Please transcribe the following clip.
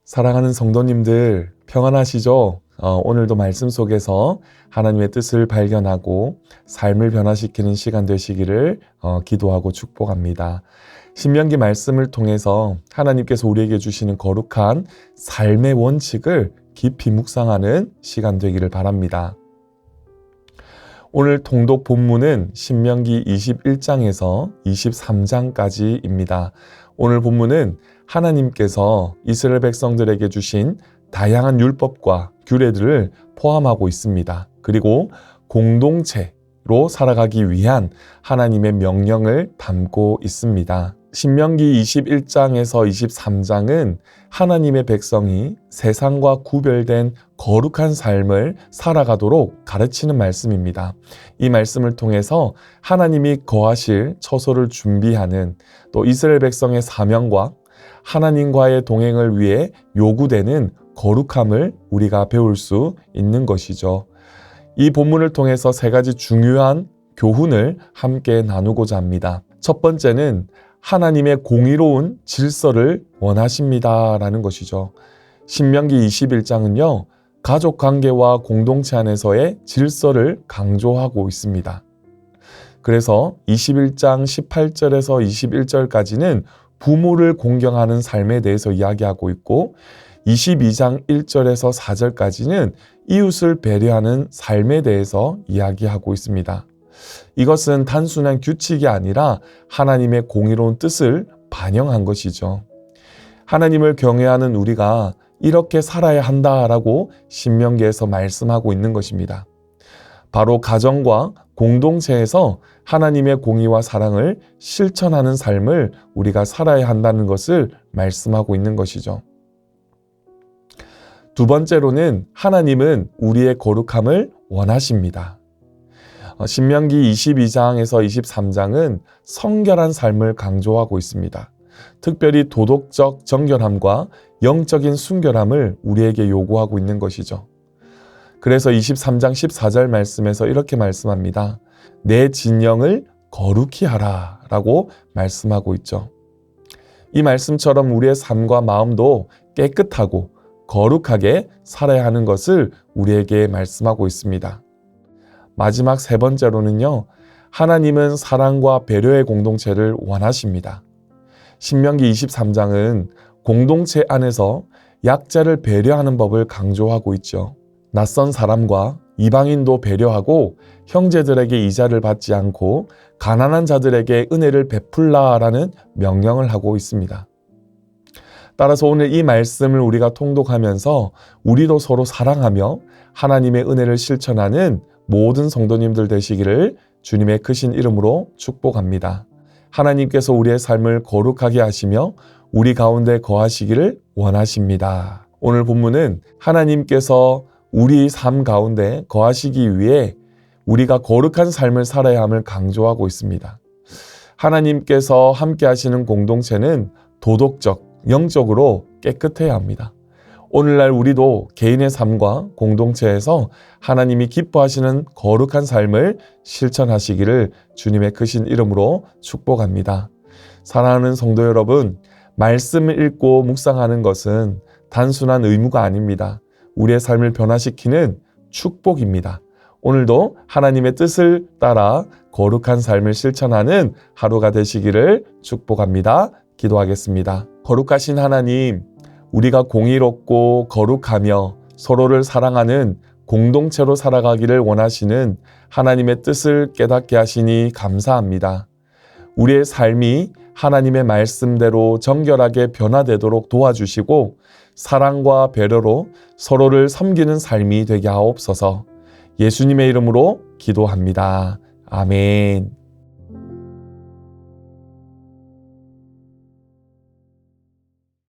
사랑하는 성도님들 평안하시죠? 오늘도 말씀 속에서 하나님의 뜻을 발견하고 삶을 변화시키는 시간 되시기를 기도하고 축복합니다. 신명기 말씀을 통해서 하나님께서 우리에게 주시는 거룩한 삶의 원칙을 깊이 묵상하는 시간 되기를 바랍니다. 오늘 통독 본문은 신명기 21장에서 23장까지입니다. 오늘 본문은 하나님께서 이스라엘 백성들에게 주신 다양한 율법과 규례들을 포함하고 있습니다. 그리고 공동체로 살아가기 위한 하나님의 명령을 담고 있습니다. 신명기 21장에서 23장은 하나님의 백성이 세상과 구별된 거룩한 삶을 살아가도록 가르치는 말씀입니다. 이 말씀을 통해서 하나님이 거하실 처소를 준비하는 또 이스라엘 백성의 사명과 하나님과의 동행을 위해 요구되는 거룩함을 우리가 배울 수 있는 것이죠. 이 본문을 통해서 세 가지 중요한 교훈을 함께 나누고자 합니다. 첫 번째는 하나님의 공의로운 질서를 원하십니다라는 것이죠. 신명기 21장은요, 가족 관계와 공동체 안에서의 질서를 강조하고 있습니다. 그래서 21장 18절에서 21절까지는 부모를 공경하는 삶에 대해서 이야기하고 있고 22장 1절에서 4절까지는 이웃을 배려하는 삶에 대해서 이야기하고 있습니다. 이것은 단순한 규칙이 아니라 하나님의 공의로운 뜻을 반영한 것이죠. 하나님을 경외하는 우리가 이렇게 살아야 한다라고 신명기에서 말씀하고 있는 것입니다. 바로 가정과 공동체에서 하나님의 공의와 사랑을 실천하는 삶을 우리가 살아야 한다는 것을 말씀하고 있는 것이죠. 두 번째로는 하나님은 우리의 거룩함을 원하십니다. 신명기 22장에서 23장은 성결한 삶을 강조하고 있습니다. 특별히 도덕적 정결함과 영적인 순결함을 우리에게 요구하고 있는 것이죠. 그래서 23장 14절 말씀에서 이렇게 말씀합니다. 내 진영을 거룩히 하라 라고 말씀하고 있죠. 이 말씀처럼 우리의 삶과 마음도 깨끗하고 거룩하게 살아야 하는 것을 우리에게 말씀하고 있습니다. 마지막 세 번째로는요, 하나님은 사랑과 배려의 공동체를 원하십니다. 신명기 23장은 공동체 안에서 약자를 배려하는 법을 강조하고 있죠. 낯선 사람과 이방인도 배려하고 형제들에게 이자를 받지 않고 가난한 자들에게 은혜를 베풀라라는 명령을 하고 있습니다. 따라서 오늘 이 말씀을 우리가 통독하면서 우리도 서로 사랑하며 하나님의 은혜를 실천하는 모든 성도님들 되시기를 주님의 크신 이름으로 축복합니다. 하나님께서 우리의 삶을 거룩하게 하시며 우리 가운데 거하시기를 원하십니다. 오늘 본문은 하나님께서 우리 삶 가운데 거하시기 위해 우리가 거룩한 삶을 살아야 함을 강조하고 있습니다. 하나님께서 함께 하시는 공동체는 도덕적, 영적으로 깨끗해야 합니다. 오늘날 우리도 개인의 삶과 공동체에서 하나님이 기뻐하시는 거룩한 삶을 실천하시기를 주님의 크신 이름으로 축복합니다. 사랑하는 성도 여러분, 말씀을 읽고 묵상하는 것은 단순한 의무가 아닙니다. 우리의 삶을 변화시키는 축복입니다. 오늘도 하나님의 뜻을 따라 거룩한 삶을 실천하는 하루가 되시기를 축복합니다. 기도하겠습니다. 거룩하신 하나님, 우리가 공의롭고 거룩하며 서로를 사랑하는 공동체로 살아가기를 원하시는 하나님의 뜻을 깨닫게 하시니 감사합니다. 우리의 삶이 하나님의 말씀대로 정결하게 변화되도록 도와주시고 사랑과 배려로 서로를 섬기는 삶이 되게 하옵소서. 예수님의 이름으로 기도합니다. 아멘.